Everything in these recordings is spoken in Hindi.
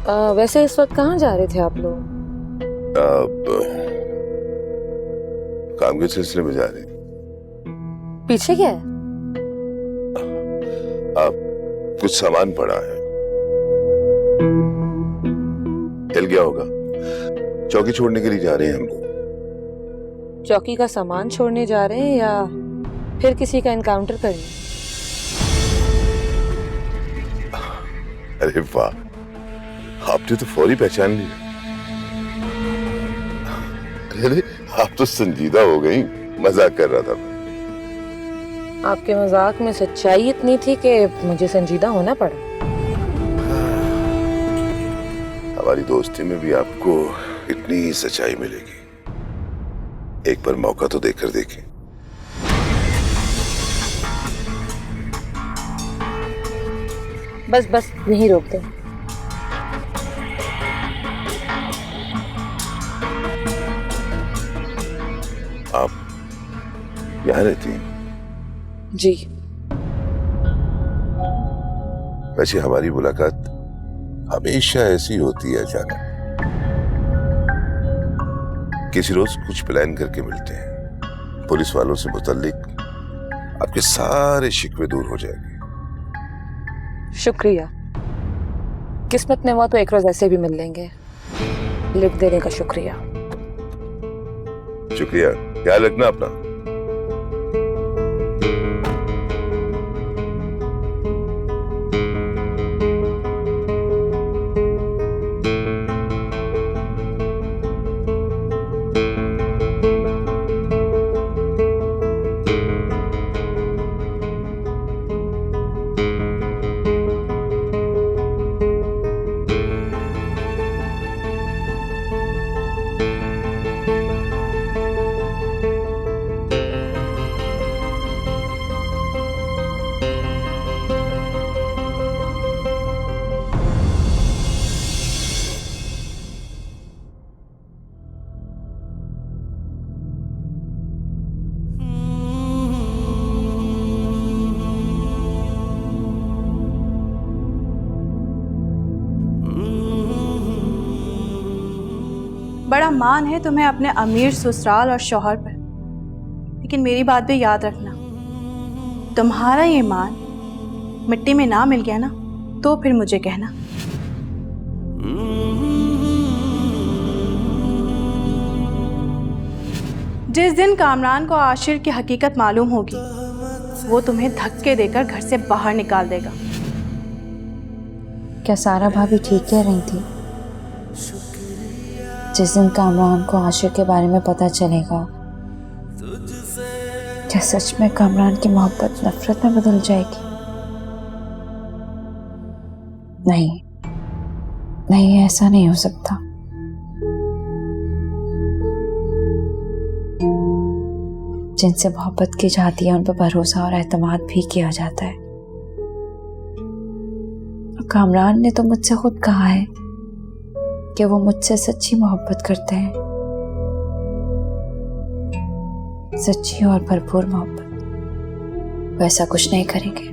वैसे इस वक्त कहाँ जा रहे थे आप लोग? काम के सिलसिले में जा रही। पीछे क्या है? कुछ सामान पड़ा है, हिल गया होगा। चौकी छोड़ने के लिए जा रहे हैं हम लोग। चौकी का सामान छोड़ने जा रहे हैं या फिर किसी का एनकाउंटर करने? अरे वाह, आपने तो फौरी पहचान लिया। अरे आप तो संजीदा हो गई, मजाक कर रहा था मैं। आपके मजाक में सच्चाई इतनी थी कि मुझे संजीदा होना पड़ा। हमारी दोस्ती में भी आपको इतनी ही सच्चाई मिलेगी। एक बार मौका तो देकर देखें। बस यहीं रोक दे। आप यहाँ रहती हैं? जी। वैसे हमारी मुलाकात हमेशा ऐसी होती है, अचानक। किसी रोज कुछ प्लान करके मिलते हैं। पुलिस वालों से मुतल्लिक आपके सारे शिकवे दूर हो जाएंगे। शुक्रिया। किस्मत में हुआ तो एक रोज ऐसे भी मिल लेंगे। लिफ्ट देने का शुक्रिया। शुक्रिया, ख्याल रखना अपना। बड़ा मान है तुम्हें अपने अमीर ससुराल और शौहर पर, लेकिन मेरी बात भी याद रखना, तुम्हारा ये मान मिट्टी में ना मिल गया ना तो फिर मुझे कहना। जिस दिन कामरान को आशिर की हकीकत मालूम होगी, वो तुम्हें धक्के देकर घर से बाहर निकाल देगा। क्या सारा भाभी ठीक कह रही थी? जिस दिन कामरान को आशिर के बारे में पता चलेगा, क्या सच में कामरान की मोहब्बत नफरत में बदल जाएगी? नहीं, ऐसा नहीं हो सकता। जिनसे मोहब्बत की जाती है उन पर भरोसा और एतमाद भी किया जाता है। कामरान ने तो मुझसे खुद कहा है कि वो मुझसे सच्ची मोहब्बत करते हैं, सच्ची और भरपूर मोहब्बत। वो ऐसा कुछ नहीं करेंगे।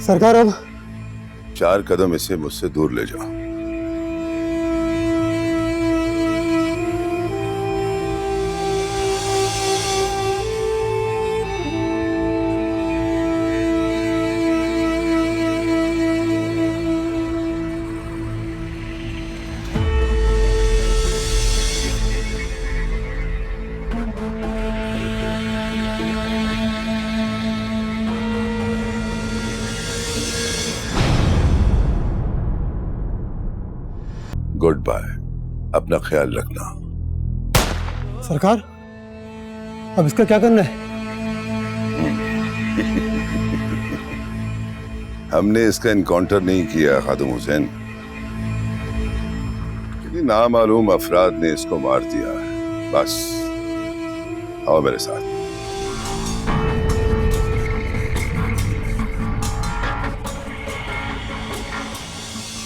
सरकार, अब 4 कदम इसे मुझसे दूर ले जाओ। गुड बाय, अपना ख्याल रखना। सरकार, अब इसका क्या करना है? हमने इसका इनकाउंटर नहीं किया खादिम हुसैन, किसी नामालूम अफराद ने इसको मार दिया है, बस। आओ मेरे साथ।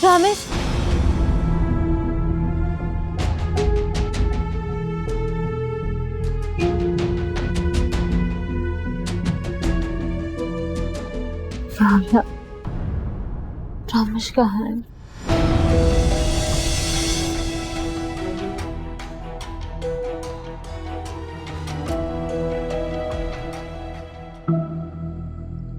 रामेश, रामेश कहाँ है?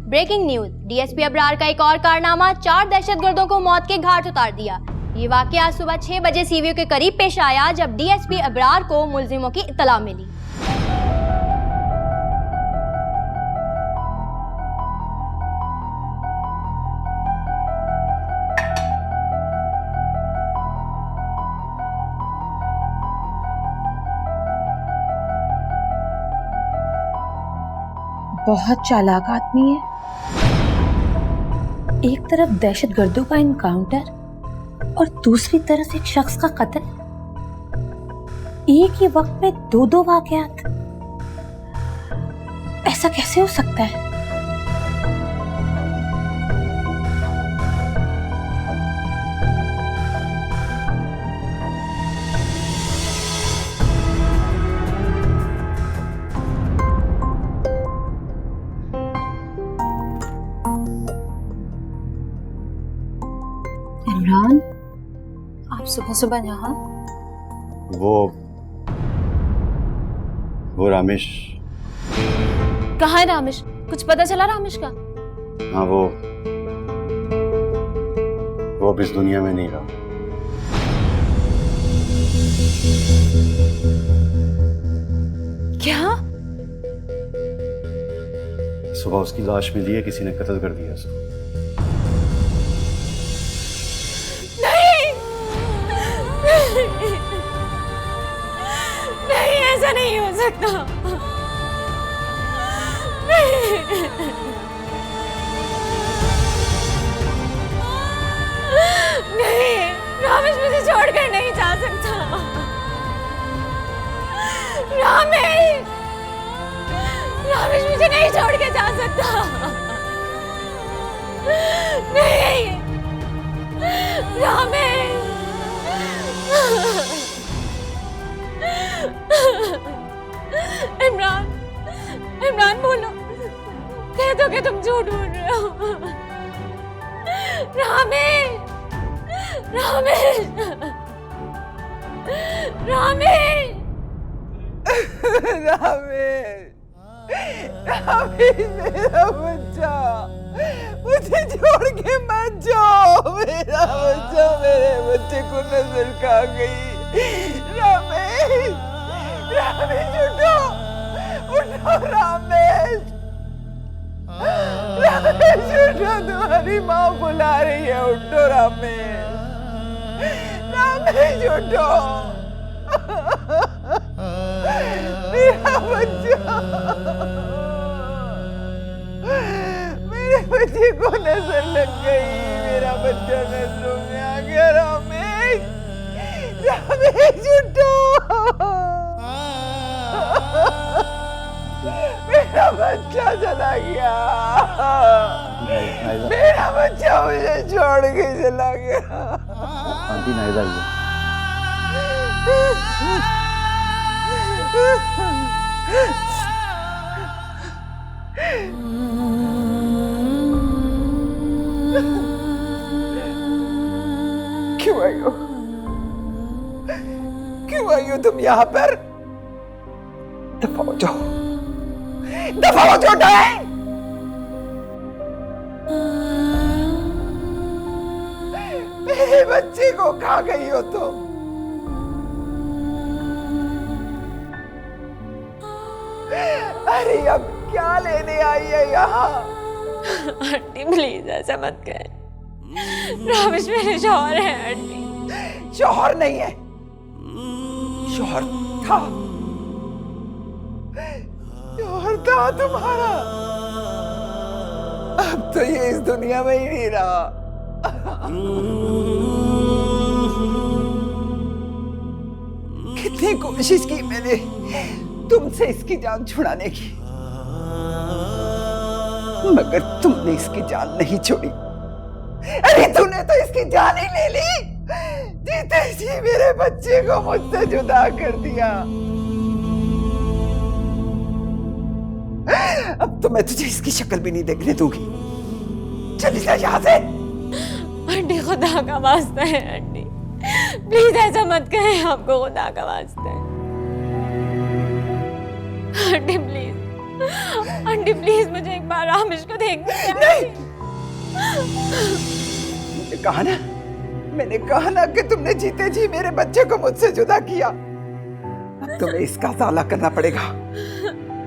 ब्रेकिंग न्यूज, डीएसपी अबरार का एक और कारनामा, 4 दहशतगर्दों को मौत के घाट उतार दिया। ये वाकया आज सुबह 6 बजे सीवीओ के करीब पेश आया, जब डीएसपी अबरार को मुलजिमों की इत्तला मिली। बहुत चालाक आदमी है। एक तरफ दहशतगर्दों का इनकाउंटर और दूसरी तरफ एक शख्स का कत्ल। एक ही वक्त में दो वाकयात। ऐसा कैसे हो सकता है? इमरान, आप सुबह सुबह यहाँ? वो रामेश। कहाँ है रामेश? कुछ पता चला रामेश का? हाँ, वो अब इस दुनिया में नहीं रहा। क्या? सुबह उसकी लाश मिली है, किसी ने कत्ल कर दिया उसको। नहीं, ऐसा नहीं हो सकता। नहीं, रामेश मुझे छोड़कर नहीं जा सकता। रामेश मुझे नहीं छोड़ के जा सकता। नहीं, रामेश। इमरान बोलो, कह दो कि तुम झूठ बोल रहे हो। रामेश, मेरा बच्चा, मुझे छोड़ के मत जाओ। मेरा बच्चा, मेरे बच्चे को नजर खा गई। रामेश उठो, रामेश उठो, तुम्हारी माँ बुला रही है। उठो रामेश उठो, मेरा बच्चा, मेरे बच्चे को नजर लग गई। मेरा बच्चा नजरों में आ गया। रामेश उठो, मेरा बच्चा चला गया। मेरा बच्चा मुझे छोड़ के चला गया। आंटी नाइदा क्यों आई हो तुम यहाँ पर? दफा हो जाओ, छोटा है। मेरे बच्चे को खा गई हो तुम। अरे अब क्या लेने आई है यहाँ? आंटी प्लीज ऐसा मत कहें। रामेश मेरे शौहर है आंटी। शौहर नहीं है, शौहर था, शौहर था तुम्हारा। अब तो ये इस दुनिया में ही नहीं रहा। कितनी कोशिश की मैंने तुमसे इसकी जान छुड़ाने की, मगर तुमने इसकी जान नहीं छोड़ी। अरे तूने तो इसकी जान ही ले ली, जीते जी मेरे बच्चे को मुझसे जुदा कर दिया। अब तो मैं तुझे इसकी शक्ल भी नहीं देखने दूंगी। चली जा यहाँ से। आंटी खुदा का वास्ता है आंटी, प्लीज ऐसा मत करें, आपको खुदा का वास्ता है आंटी प्लीज। आंटी प्लीज मुझे एक बार रामिश को देखने दें। नहीं, मैंने कहा ना कि तुमने जीते जी मेरे बच्चे को मुझसे जुदा किया। अब तुम्हें इसका साला करना पड़ेगा।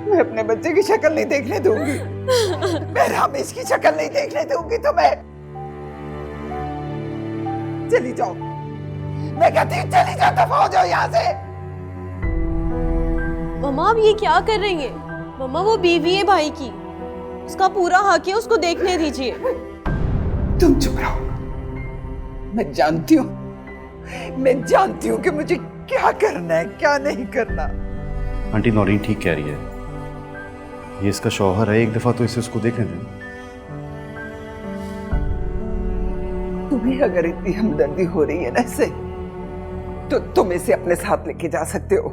मैं अपने बच्चे की शक्ल नहीं देखने दूंगी, मैं रामेश की शक्ल नहीं देखने दूंगी तुम्हें। चली जाओ, मैं कहती हूँ चली जाओ, दफा हो जाओ यहाँ से। मम्मा आप ये क्या कर रही हैं? मम्मा वो बीवी है भाई की, उसका पूरा हक है, उसको देखने दीजिए। तुम चुप रहो। मैं जानती हूँ कि मुझे क्या करना है क्या नहीं करना। आंटी नौरीन ठीक कह रही है, ये इसका शौहर है, एक दफा तो इसे उसको देखने दें। तुम्हें अगर इतनी हमदर्दी हो रही है ना इससे, तो तुम इसे अपने साथ लेके जा सकते हो।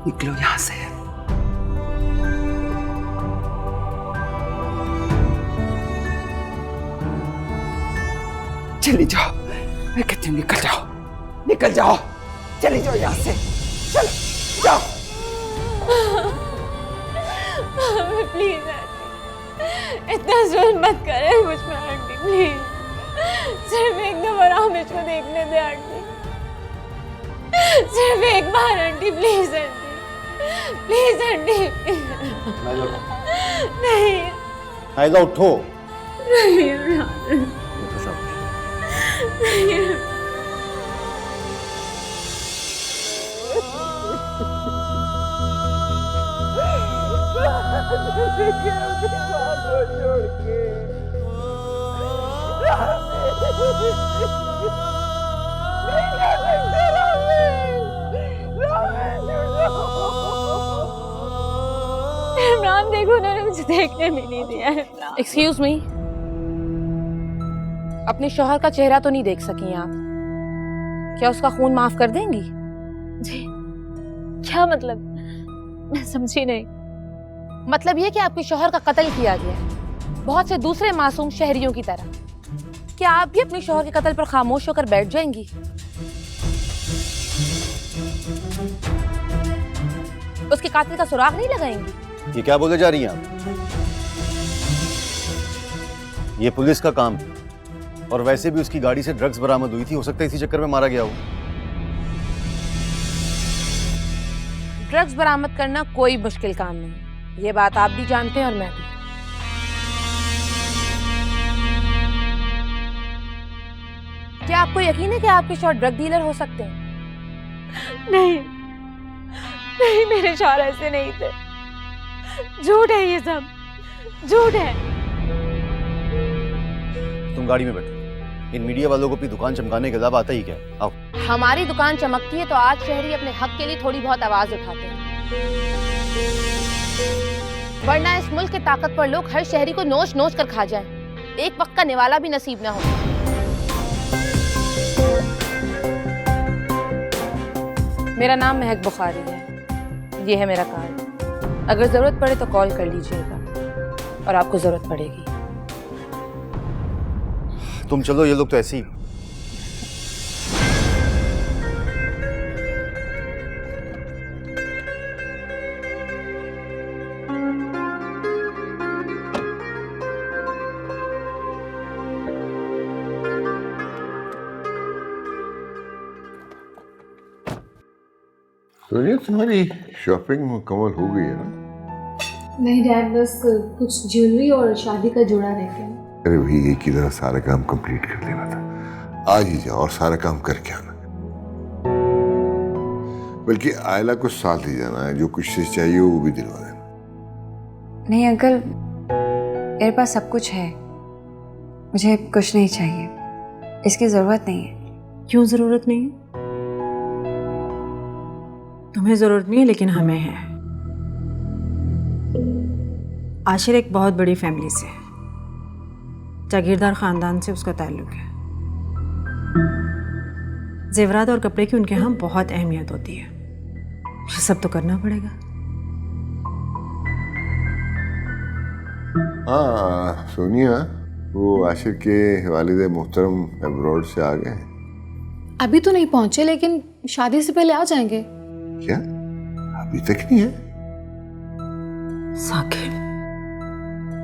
निकलो यहां से। चली जाओ, मैं कहती हूँ निकल जाओ, निकल जाओ, चली जाओ यहाँ से, चलो जाओ। प्लीज आंटी, इतना जुल्म मत करें मुझ पर आंटी, प्लीज। सिर्फ एक दफा रामेश को देखने दे आंटी, सिर्फ एक बार aunty, please aunty, please aunty. नहीं आयदा उठो। नहीं इमरान देखो, उन्होंने मुझे देखने भी नहीं दिया है। एक्सक्यूज मी, अपने शौहर का चेहरा तो नहीं देख सकी आप, क्या उसका खून माफ कर देंगी? जी क्या मतलब? मैं समझी नहीं। मतलब ये कि आपके शौहर का कत्ल किया गया है, बहुत से दूसरे मासूम शहरियों की तरह। क्या आप भी अपने शौहर के कत्ल पर खामोश होकर बैठ जाएंगी? उसके कातिल का सुराग नहीं लगाएंगी? ये क्या बोले जा रही हैं आप? ये पुलिस का काम है, और वैसे भी उसकी गाड़ी से ड्रग्स बरामद हुई थी, हो सकता है इसी चक्कर में मारा गया हो। ड्रग्स बरामद करना कोई मुश्किल काम नहीं, ये बात आप भी जानते हैं और मैं भी। क्या आपको यकीन है कि आपके शौहर ड्रग डीलर हो सकते हैं? नहीं नहीं, मेरे शौहर ऐसे नहीं थे, झूठ है ये सब, झूठ है। तुम गाड़ी में बैठो, इन मीडिया वालों को अपनी दुकान चमकाने के अलावा आता ही क्या? आओ। हमारी दुकान चमकती है तो आज शहरी अपने हक के लिए थोड़ी बहुत आवाज उठाते हैं, वरना इस मुल्क के ताकतवर लोग हर शहरी को नोच नोच कर खा जाएं, एक वक्त का निवाला भी नसीब ना हो। मेरा नाम महक बुखारी है, ये है मेरा कार्ड, अगर जरूरत पड़े तो कॉल कर लीजिएगा, और आपको जरूरत पड़ेगी। तुम चलो, ये लोग तो ऐसे ही। तो ये तुम्हारी शॉपिंग मुकम्मल हो गई है ना? नहीं डैड, बस कुछ ज्वेलरी और शादी का जोड़ा रह गया। अरे भाई एक ही तरह सारा काम कंप्लीट कर देना था। आज ही जाओ और सारा काम करके आना। बल्कि आयला को साथ ही जाना है, जो कुछ चीज चाहिए वो भी दिलवा देना। नहीं अंकल, मेरे पास सब कुछ है, मुझे कुछ नहीं चाहिए, इसकी ज़रूरत नहीं है। क्यों ज़रूरत नहीं है? तुम्हें ज़रूरत नहीं है लेकिन हमें है। आशिर एक बहुत बड़ी फैमिली से है, जागीरदार ख़ानदान से उसका ताल्लुक है। जेवरात और कपड़े की उनके यहाँ बहुत अहमियत होती है। ये सब तो करना पड़ेगा। हाँ सोनिया, वो आशिर के वालिद मोहतरम अब्रॉड से आ गए? अभी तो नहीं पहुंचे, लेकिन शादी से पहले आ जाएंगे। क्या अभी तक नहीं है? साकिब,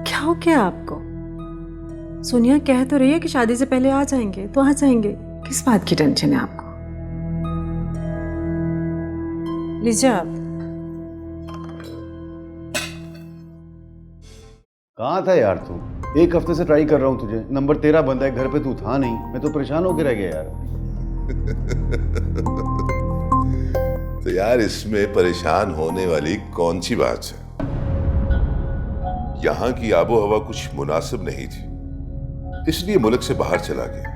क्या हो गया आपको? सोनिया कह तो रही है कि शादी से पहले आ जाएंगे, तो आ जाएंगे। किस बात की टेंशन है आपको? लीजिए आप। कहाँ था यार तू? एक हफ्ते से ट्राई कर रहा हूँ तुझे, नंबर तेरा बंद है, घर पे तू था नहीं, मैं तो परेशान होकर रह गया यार। तो यार इसमें परेशान होने वाली कौन सी बात है? यहाँ की आबो हवा कुछ मुनासिब नहीं थी, इसलिए मुल्क से बाहर चला गया,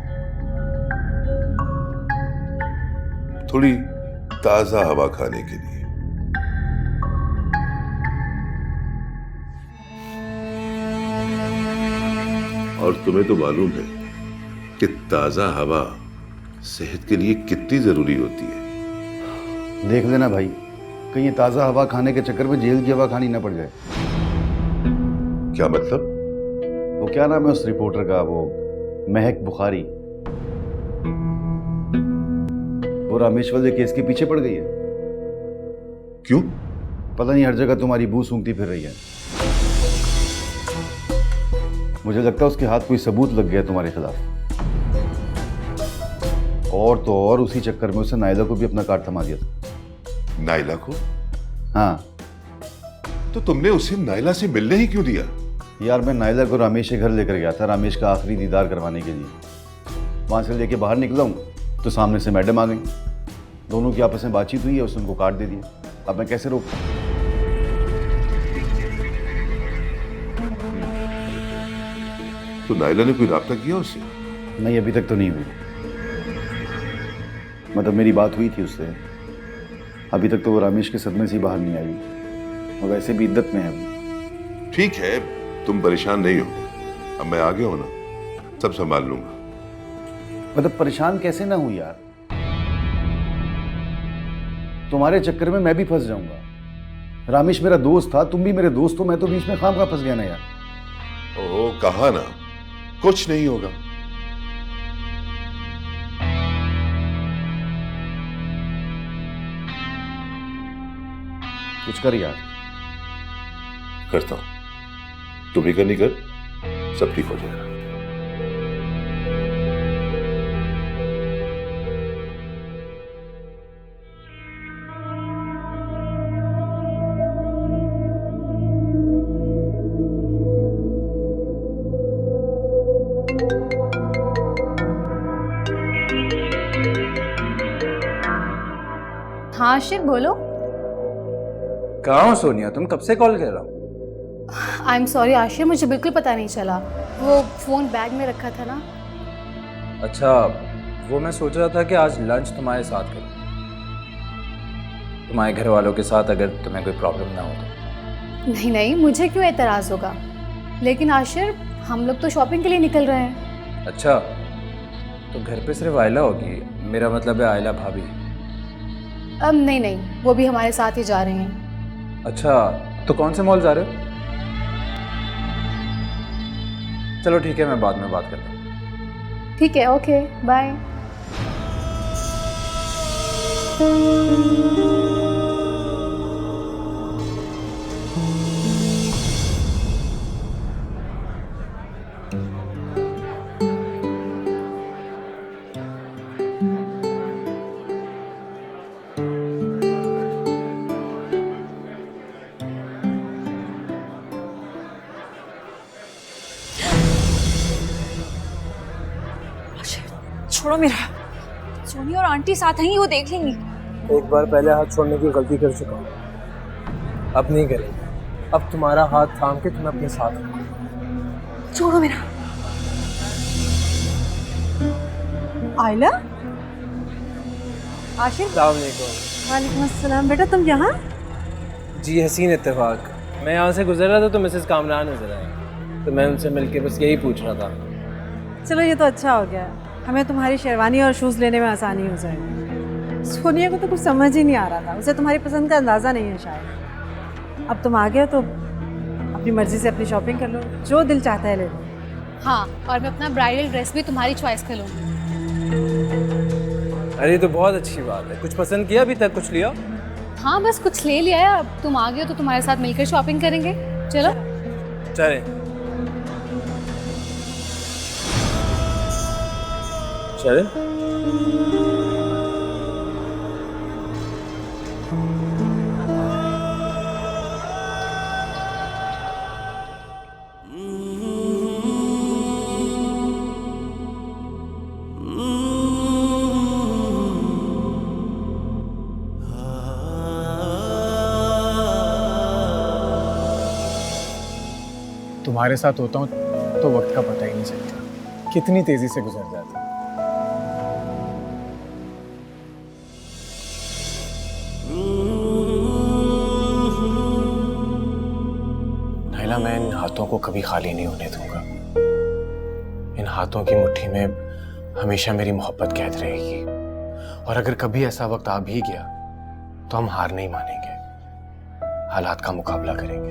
थोड़ी ताजा हवा खाने के लिए। और तुम्हें तो मालूम है कि ताजा हवा सेहत के लिए कितनी जरूरी होती है। देख लेना भाई, कहीं ये ताजा हवा खाने के चक्कर में जेल की हवा खानी ना पड़ जाए। क्या मतलब? वो क्या नाम है उस रिपोर्टर का, वो महक बुखारी, वो रामेश वाले केस के पीछे पड़ गई है। क्यों? पता नहीं, हर जगह तुम्हारी बू सूंघती फिर रही है। मुझे लगता है उसके हाथ कोई सबूत लग गया तुम्हारे खिलाफ। और तो और उसी चक्कर में उसे नायला को भी अपना कार्ड थमा दिया था। नायला को? हाँ। तो तुमने उसे नायला से मिलने ही क्यों दिया? यार मैं नायला को रामेश के घर लेकर गया था, रामेश का आखिरी दीदार करवाने के लिए। वहां से लेके बाहर निकला हूँ तो सामने से मैडम आ गई, दोनों की आपस में बातचीत हुई है, उसने उनको कार्ड दे दिया। अब मैं कैसे रोकूं? तो नायला ने कोई राब्ता किया उससे? नहीं, अभी तक तो नहीं हुई। मतलब मेरी बात हुई थी उससे, अभी तक तो वो रामेश के सदमे से ही बाहर नहीं आई, और वैसे भी इद्दत में है वो। ठीक है, तुम परेशान नहीं हो, अब मैं आ गया हूं ना, सब संभाल लूंगा। मतलब परेशान कैसे ना हूं यार, तुम्हारे चक्कर में मैं भी फंस जाऊंगा। रामेश मेरा दोस्त था, तुम भी मेरे दोस्त हो, मैं तो बीच में खामखा फंस गया ना यार। ओह कहा ना, कुछ नहीं होगा। कुछ कर यार। करता हूं, तुम ही करनी कर, सब ठीक हो जाएगा। हाँ आशिर बोलो। कहाँ हो सोनिया, तुम कब से कॉल कर रहा हूँ? आई एम सॉरी आशिर, मुझे बिल्कुल पता नहीं चला, वो फ़ोन बैग में रखा था ना। अच्छा, वो मैं सोच रहा था कि आज लंच तुम्हारे साथ करूँ, तुम्हारे घर वालों के साथ, अगर तुम्हें कोई प्रॉब्लम ना हो तो। नहीं नहीं, मुझे क्यों एतराज़ होगा, लेकिन आशिर हम लोग तो शॉपिंग के लिए निकल रहे हैं। अच्छा, तो घर पे सिर्फ आयला होगी, मेरा मतलब है आयला भाभी। अब नहीं नहीं, वो भी हमारे साथ ही जा रहे हैं। अच्छा, तो कौन से मॉल जा रहे हो? चलो ठीक है, मैं बाद में बात करता हूँ। ठीक है, ओके बाय। छोड़ो मेरा। सोनी और आंटी साथ हैं, वो देख लेंगी। एक बार पहले हाथ छोड़ने की गलती कर चुका हूँ, अब नहीं करेंगे। अब तुम्हारा हाथ थाम के तुम्हें अपने साथ रखूंगा। छोड़ो मेरा। आयला, आशिर, अस्सलाम वालेकुम। वालेकुम अस्सलाम। बेटा तुम यहाँ? जी हसीन इत्तेफाक, मैं यहाँ से गुजर रहा था तो मिसेस कामरान नजर आए, तो मैं उनसे मिलके बस यही पूछ रहा था। चलो ये तो अच्छा हो गया, हमें तुम्हारी शेरवानी और शूज़ लेने में आसानी हो जाएगी। सोनिया को तो कुछ समझ ही नहीं आ रहा था, उसे तुम्हारी पसंद का अंदाज़ा नहीं है शायद। अब तुम आ गए तो अपनी मर्जी से अपनी शॉपिंग कर लो, जो दिल चाहता है ले लो। हाँ, और मैं अपना ब्राइडल ड्रेस भी तुम्हारी चॉइस का लूँगी। अरे तो बहुत अच्छी बात है। कुछ पसंद किया अभी तक? कुछ लिया? हाँ, बस कुछ ले लिया है। अब तुम आ गए हो तो तुम्हारे साथ मिलकर शॉपिंग करेंगे। चलो चले चले। तुम्हारे साथ होता हूँ तो वक्त का पता ही नहीं चलता, कितनी तेजी से गुजर जाता है। नाइला, मैं इन हाथों को कभी खाली नहीं होने दूंगा। इन हाथों की मुट्ठी में हमेशा मेरी मोहब्बत कैद रहेगी, और अगर कभी ऐसा वक्त आ भी गया तो हम हार नहीं मानेंगे, हालात का मुकाबला करेंगे।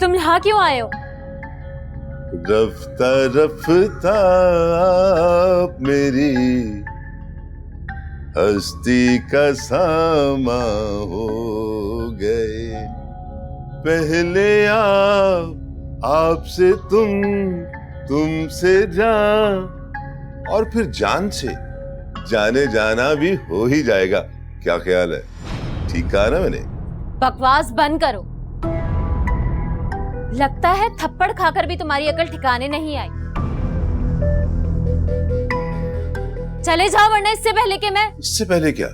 तुम यहाँ क्यों आए हो? रफ्ता रफ्ता मेरी हस्ती का सामा हो गए, पहले आपसे तुमसे जान, और फिर जान से जाने जाना भी हो ही जाएगा। क्या ख्याल है? ठीक कहा ना मैंने? बकवास बंद करो। लगता है थप्पड़ खाकर भी तुम्हारी अकल ठिकाने नहीं आई। चले जाओ, वरना इससे पहले कि मैं... इससे पहले क्या?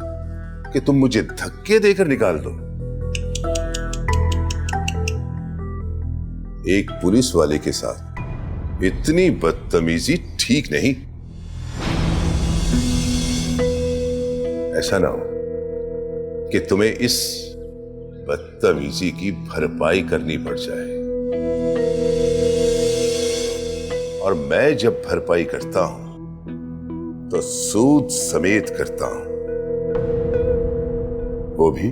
कि तुम मुझे धक्के देकर निकाल दो। एक पुलिस वाले के साथ इतनी बदतमीजी ठीक नहीं। ऐसा ना हो कि तुम्हें इस बदतमीजी की भरपाई करनी पड़ जाए, और मैं जब भरपाई करता हूं तो सूद समेत करता हूं, वो भी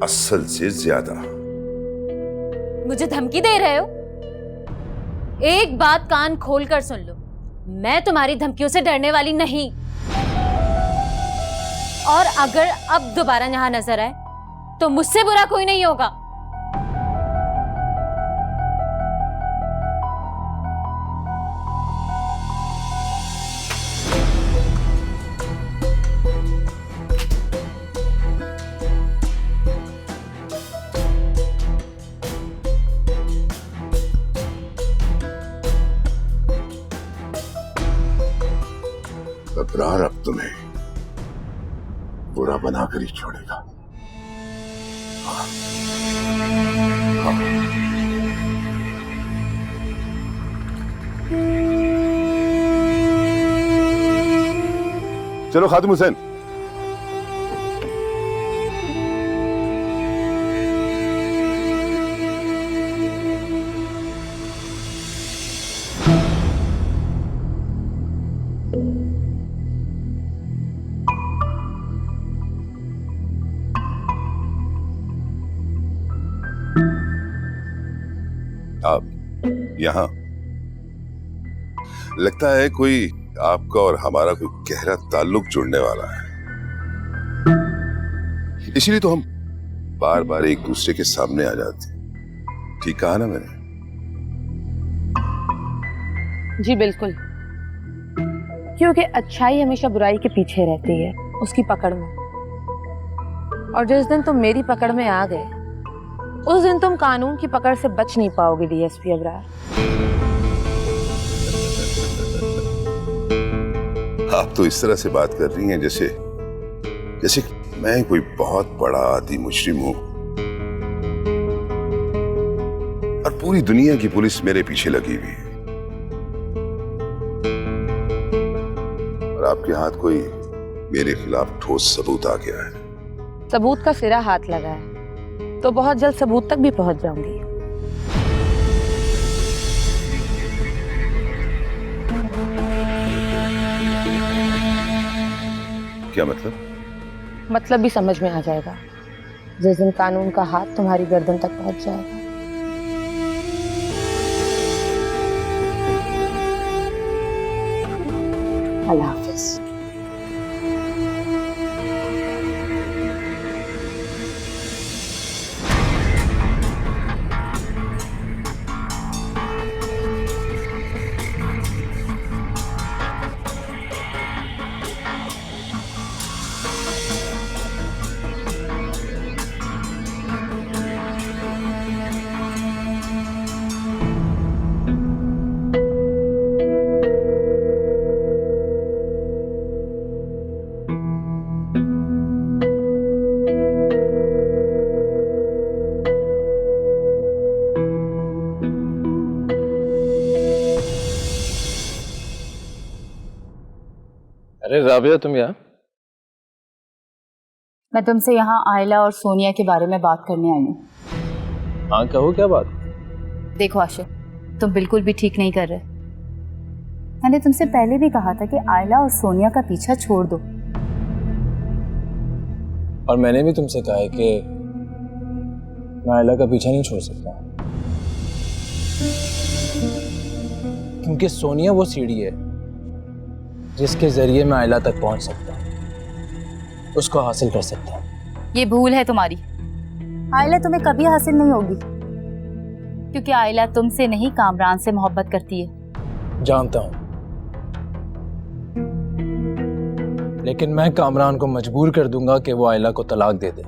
असल से ज्यादा। मुझे धमकी दे रहे हो? एक बात कान खोलकर सुन लो, मैं तुम्हारी धमकियों से डरने वाली नहीं, और अगर अब दोबारा यहां नजर आए तो मुझसे बुरा कोई नहीं होगा। अबरार अब तुम्हें बुरा बनाकर ही छोड़ेगा। चलो खादिम हुसैन। आप यहाँ, लगता है कोई आपका और हमारा कोई गहरा ताल्लुक जुड़ने वाला है। इसीलिए तो हम बार बार एक दूसरे के सामने आ जाते। ठीक कहा ना मैंने? जी बिल्कुल, क्योंकि अच्छाई हमेशा बुराई के पीछे रहती है, उसकी पकड़ में। और जिस दिन तुम मेरी पकड़ में आ गए, उस दिन तुम कानून की पकड़ से बच नहीं पाओगे डीएसपी अबरार। आप तो इस तरह से बात कर रही हैं जैसे मैं कोई बहुत बड़ा आदि मुजरिम हूं और पूरी दुनिया की पुलिस मेरे पीछे लगी हुई है और आपके हाथ कोई मेरे खिलाफ ठोस सबूत आ गया है। सबूत का सिरा हाथ लगा है तो बहुत जल्द सबूत तक भी पहुंच जाऊंगी। क्या मतलब? मतलब भी समझ में आ जाएगा जिस दिन कानून का हाथ तुम्हारी गर्दन तक पहुंच जाएगा। अल्लाह हाफिज। अरे राबिया, तुम यहाँ? मैं तुमसे यहाँ आयला और सोनिया के बारे में बात करने आई हूँ। हाँ, कहो क्या बात? देखो आशिर, तुम बिल्कुल भी ठीक नहीं कर रहे। मैंने तुमसे पहले भी कहा था कि आयला और सोनिया का पीछा छोड़ दो। और मैंने भी तुमसे कहा है कि मैं आयला का पीछा नहीं छोड़ सकता, क्योंकि सोनिया वो सीढ़ी है जिसके जरिए मैं आयला तक पहुंच सकता हूं, उसको हासिल कर सकता हूं। ये भूल है तुम्हारी। आयला तुम्हें कभी हासिल नहीं होगी, क्योंकि आयला तुमसे नहीं कामरान से मोहब्बत करती है। जानता हूं, लेकिन मैं कामरान को मजबूर कर दूंगा कि वो आयला को तलाक दे दे,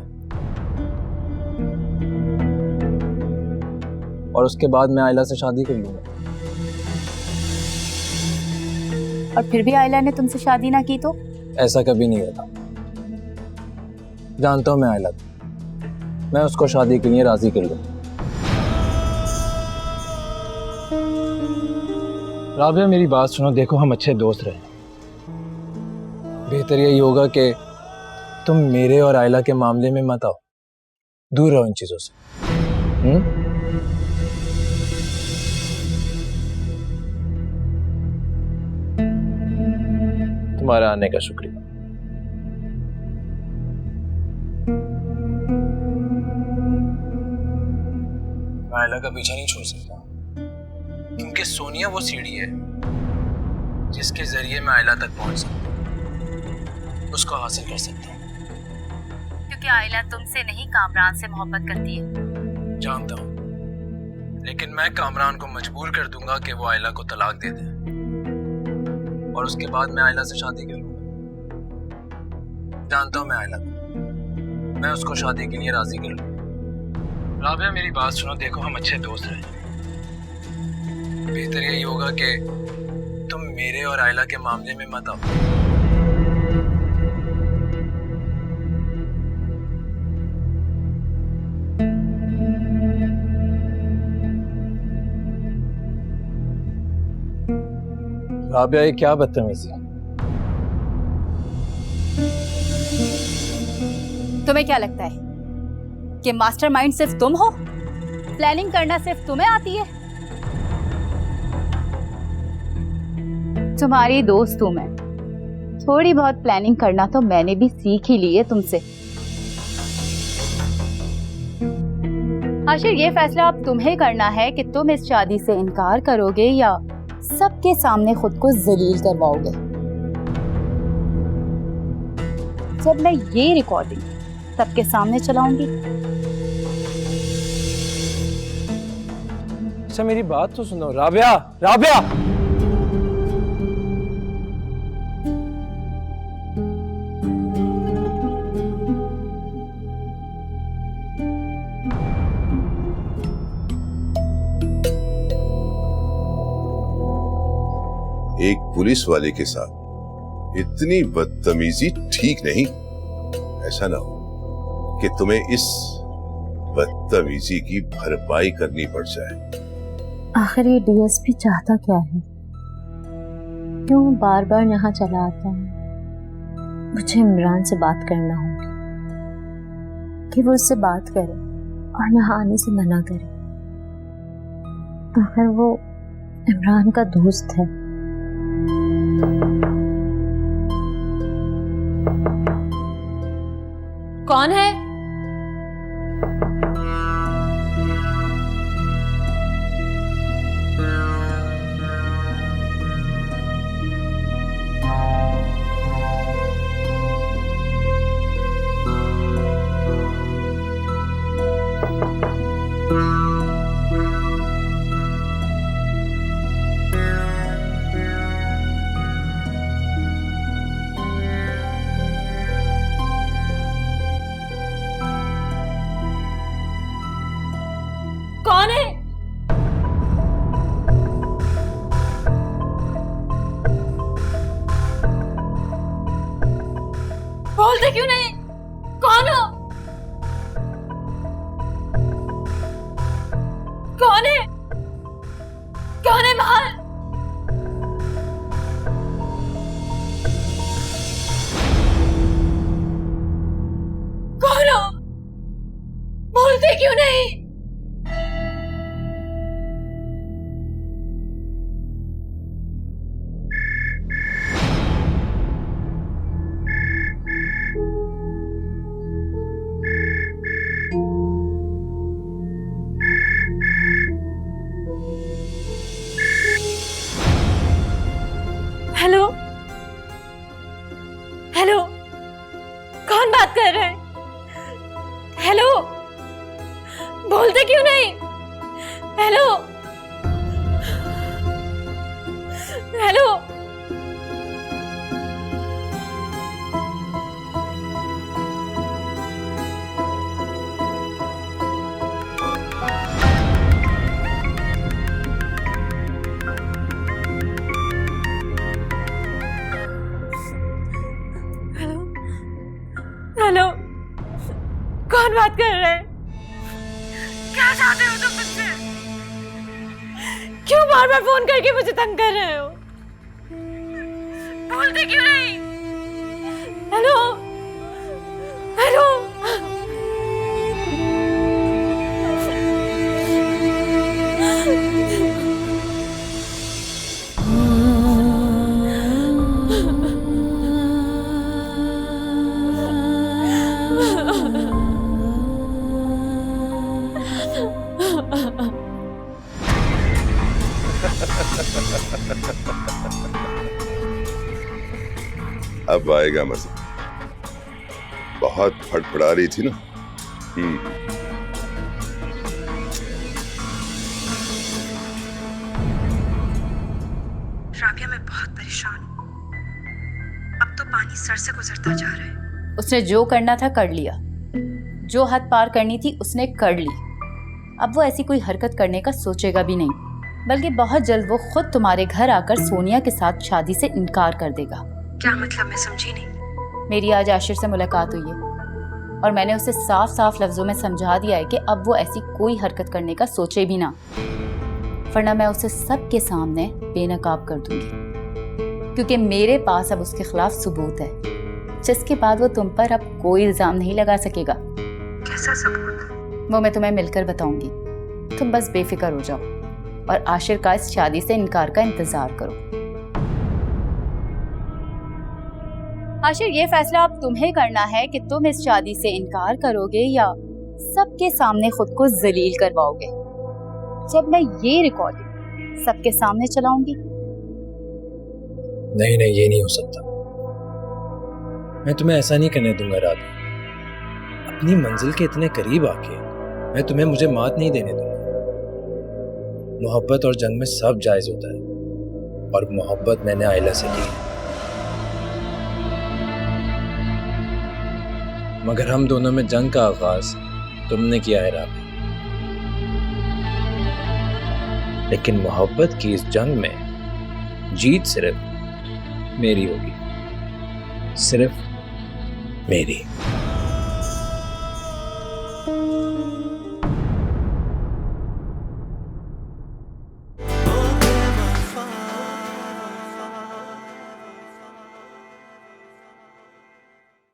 और उसके बाद मैं आयला से शादी कर लूंगा। और फिर भी आयला ने तुमसे शादी ना की तो? ऐसा कभी नहीं होता। जानता हूं मैं आयला, मैं उसको शादी के लिए राजी कर लूंगा। राबिया, मेरी बात सुनो। देखो, हम अच्छे दोस्त रहे, बेहतर यही होगा कि तुम मेरे और आयला के मामले में मत आओ, दूर रहो इन चीजों से। तुम्हारा आने का शुक्रिया। मैं आयला का पीछा नहीं छोड़ सकता, क्योंकि सोनिया वो सीढ़ी है जिसके जरिए मैं आयला तक पहुंच सकता हूं, उसको हासिल कर सकता हूं। क्योंकि आयला तुमसे नहीं कामरान से मोहब्बत करती है। जानता हूं, लेकिन मैं कामरान को मजबूर कर दूंगा कि वो आयला को तलाक दे दे, और उसके बाद मैं आयला से शादी कर लूंगा। जानता हूं मैं आयला को, मैं उसको शादी के लिए राजी कर लूंगा। राबिया, मेरी बात सुनो। देखो, हम अच्छे दोस्त रहे, बेहतर यही होगा कि तुम मेरे और आयला के मामले में मत आओ। राबिया, ये क्या बदतमीजी है? तुम्हें क्या लगता है कि मास्टरमाइंड सिर्फ तुम हो? प्लानिंग करना सिर्फ तुम्हें आती है? तुम्हारी दोस्त हूं मैं, थोड़ी बहुत प्लानिंग करना तो मैंने भी सीख ही ली है तुमसे। आशिर, ये फैसला अब तुम्हें करना है कि तुम इस शादी से इनकार करोगे या सबके सामने खुद को जलील करवाओगे। जब मैं ये रिकॉर्डिंग सबके सामने चलाऊंगी। अच्छा मेरी बात तो सुनो राबिया, राबिया। एक पुलिस वाले के साथ इतनी बदतमीजी ठीक नहीं। ऐसा ना हो कि तुम्हें इस बदतमीजी की भरपाई करनी पड़ जाए। आखिर ये डीएसपी चाहता क्या है? क्यों बार बार यहाँ चला आता है? मुझे इमरान से बात करना होगी कि वो उससे बात करे और यहाँ आने से मना करे। आखिर वो इमरान का दोस्त है। कौन है? कौन है? बोलते क्यों नहीं? कौन हो? कौन है? कौन है बाहर? कौन हो? बोलते क्यों नहीं? हेलो हेलो, कौन बात कर रहा है? हेलो, बोलते क्यों नहीं? हेलो हेलो, हेलो, कौन बात कर रहा है? क्या चाहते हो तुम मुझसे? क्यों बार बार फोन करके मुझे तंग कर रहे हो? बोलते क्यों नहीं? हेलो हेलो, अब आएगा मजा। बहुत फड़फड़ा रही थी ना। राबिया, मैं बहुत परेशान हूँ। अब तो पानी सर से गुजरता जा रहा है। उसने जो करना था कर लिया, जो हद पार करनी थी उसने कर ली। अब वो ऐसी कोई हरकत करने का सोचेगा भी नहीं, बल्कि बहुत जल्द वो खुद तुम्हारे घर आकर सोनिया के साथ शादी से इनकार कर देगा। क्या मतलब? मैं समझी नहीं। मेरी आज आशिर से मुलाकात हुई है और मैंने उसे साफ साफ लफ्जों में समझा दिया है कि अब वो ऐसी कोई हरकत करने का सोचे भी ना, वरना मैं उसे सबके सामने बेनकाब कर दूंगी। क्योंकि मेरे पास अब उसके खिलाफ सबूत है, जिसके बाद वो तुम पर अब कोई इल्जाम नहीं लगा सकेगा। कैसा सबूत? वो मैं तुम्हें मिलकर बताऊंगी। तुम बस बेफिक्र हो जाओ और आशिर का इस शादी से इनकार का इंतजार करो। आशिर, ये फैसला अब तुम्हें करना है कि तुम इस शादी से इनकार करोगे या सबके सामने खुद को जलील करवाओगे। जब मैं ये रिकॉर्डिंग सबके सामने चलाऊंगी। नहीं नहीं, ये नहीं हो सकता। मैं तुम्हें ऐसा नहीं करने दूंगा राधा। अब अपनी मंजिल के इतने करीब आके मैं तुम्हें मुझे मात नहीं देने दूंगा। मोहब्बत और जंग में सब जायज होता है, और मोहब्बत मैंने आयला से की है। मगर हम दोनों में जंग का आगाज तुमने किया है राबी, लेकिन मोहब्बत की इस जंग में जीत सिर्फ मेरी होगी, सिर्फ मेरी।